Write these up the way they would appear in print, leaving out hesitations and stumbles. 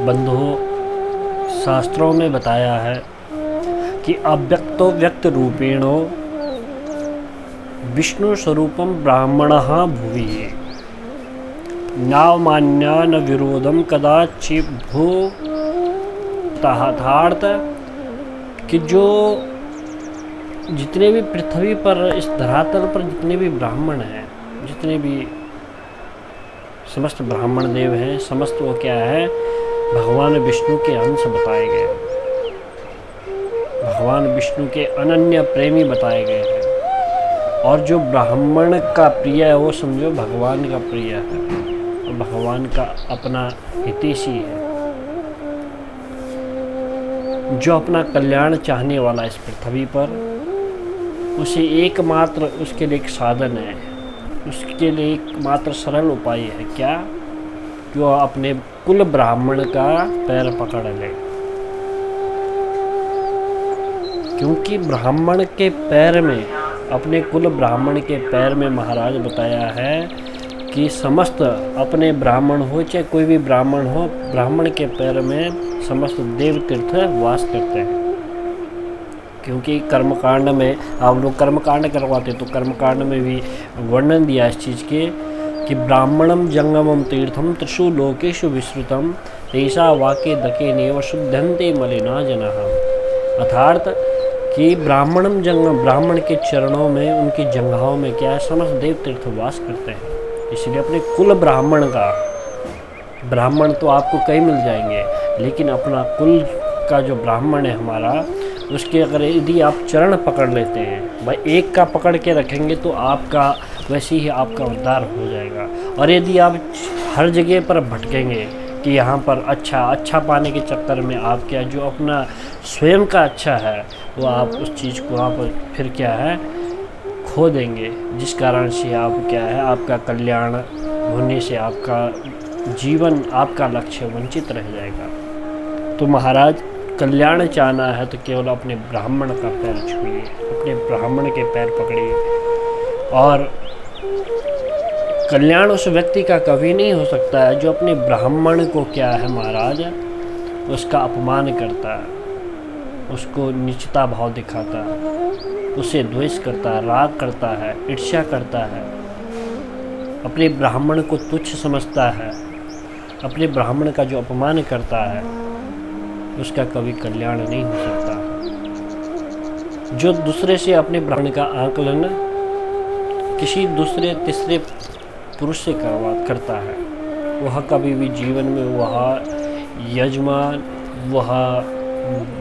बंधुओं, शास्त्रों में बताया है कि अव्यक्तो व्यक्त रूपेणो विष्णु स्वरूपम ब्राह्मणः भुवि नावमान्या न विरोधम कदाचित भू तार्थार्थ कि जो जितने भी पृथ्वी पर, इस धरातल पर जितने भी ब्राह्मण हैं, जितने भी समस्त ब्राह्मण देव हैं, समस्त वो क्या है, भगवान विष्णु के अंश बताए गए, भगवान विष्णु के अनन्य प्रेमी बताए गए हैं। और जो ब्राह्मण का प्रिय है वो समझो भगवान का प्रिय है और भगवान का अपना हितैषी है, जो अपना कल्याण चाहने वाला इस पृथ्वी पर, उसे एकमात्र उसके लिए एक साधन है, उसके लिए एकमात्र सरल उपाय है क्या, कि वह अपने कुल ब्राह्मण का पैर पकड़ ले। क्योंकि ब्राह्मण के पैर में, अपने कुल ब्राह्मण के पैर में महाराज बताया है कि समस्त अपने ब्राह्मण हो चाहे कोई भी ब्राह्मण हो, ब्राह्मण के पैर में समस्त देव तीर्थ वास करते हैं। क्योंकि कर्मकांड में आप लोग कर्मकांड करवाते तो कर्मकांड में भी वर्णन दिया इस चीज़ के कि ब्राह्मणम जंगमम तीर्थम त्रिषु लोकेषु विश्रुतम तेषा वाक्य दके नेव शुद्धन्ते मलिना जनाः। अर्थात कि ब्राह्मणम जंगम, ब्राह्मण के चरणों में, उनकी जंघाओं में क्या है, समस्त देव तीर्थ वास करते हैं। इसलिए अपने कुल ब्राह्मण का, ब्राह्मण तो आपको कई मिल जाएंगे, लेकिन अपना कुल का जो ब्राह्मण है हमारा, उसके अगर यदि आप चरण पकड़ लेते हैं, भाई एक का पकड़ के रखेंगे तो आपका वैसे ही आपका उद्धार हो जाएगा। और यदि आप हर जगह पर भटकेंगे कि यहाँ पर अच्छा पाने के चक्कर में आप क्या, जो अपना स्वयं का अच्छा है वो आप उस चीज़ को आप फिर क्या है खो देंगे, जिस कारण से आप क्या है, आपका कल्याण होने से आपका जीवन, आपका लक्ष्य वंचित रह जाएगा। तो महाराज कल्याण चाहना है तो केवल अपने ब्राह्मण का पैर छुइए, अपने ब्राह्मण के पैर पकड़िए। और कल्याण उस व्यक्ति का कभी नहीं हो सकता है जो अपने ब्राह्मण को क्या है महाराज, उसका अपमान करता है, उसको नीचता भाव दिखाता है, उसे द्वेष करता है, राग करता है, ईर्ष्या करता है, अपने ब्राह्मण को तुच्छ समझता है, अपने ब्राह्मण का जो अपमान करता है उसका कभी कल्याण नहीं हो सकता। जो दूसरे से अपने ब्राह्मण का आकलन किसी दूसरे तीसरे पुरुष से करता है, वह कभी भी जीवन में, वह यजमान, वह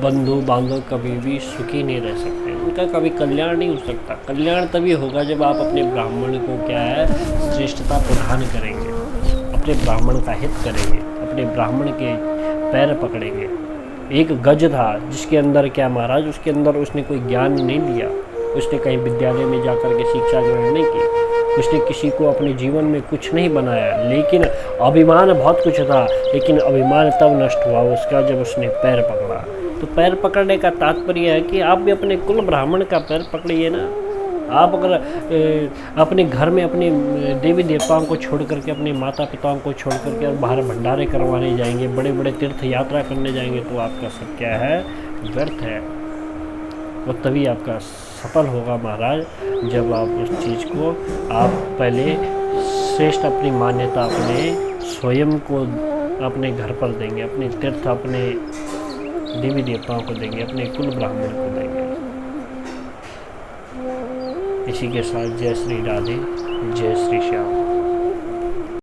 बंधु बांधव कभी भी सुखी नहीं रह सकते, उनका कभी कल्याण नहीं हो सकता। कल्याण तभी होगा जब आप अपने ब्राह्मण को क्या है, श्रेष्ठता प्रदान करेंगे, अपने ब्राह्मण का हित करेंगे, अपने ब्राह्मण के पैर पकड़ेंगे। एक गज था जिसके अंदर क्या महाराज, उसके अंदर उसने कोई ज्ञान नहीं लिया, उसने कहीं विद्यालय में जाकर के शिक्षा ग्रहण नहीं की, उसने किसी को अपने जीवन में कुछ नहीं बनाया, लेकिन अभिमान बहुत कुछ था, लेकिन अभिमान तब नष्ट हुआ उसका जब उसने पैर पकड़ा। तो पैर पकड़ने का तात्पर्य है कि आप भी अपने कुल ब्राह्मण का पैर पकड़िए ना। आप अगर अपने घर में अपने देवी देवताओं को छोड़ करके, अपने माता पिताओं को छोड़ करके और बाहर भंडारे करवाने जाएंगे, बड़े बड़े तीर्थ यात्रा करने जाएंगे, तो आपका सब क्या है, व्यर्थ है। और तभी आपका सफल होगा महाराज जब आप उस चीज़ को आप पहले श्रेष्ठ अपनी मान्यता अपने स्वयं को अपने घर पर देंगे, अपने तीर्थ अपने देवी देवताओं को देंगे, अपने कुल ब्राह्मण को देंगे। इसी के साथ जय श्री राधे, जय श्री श्याम।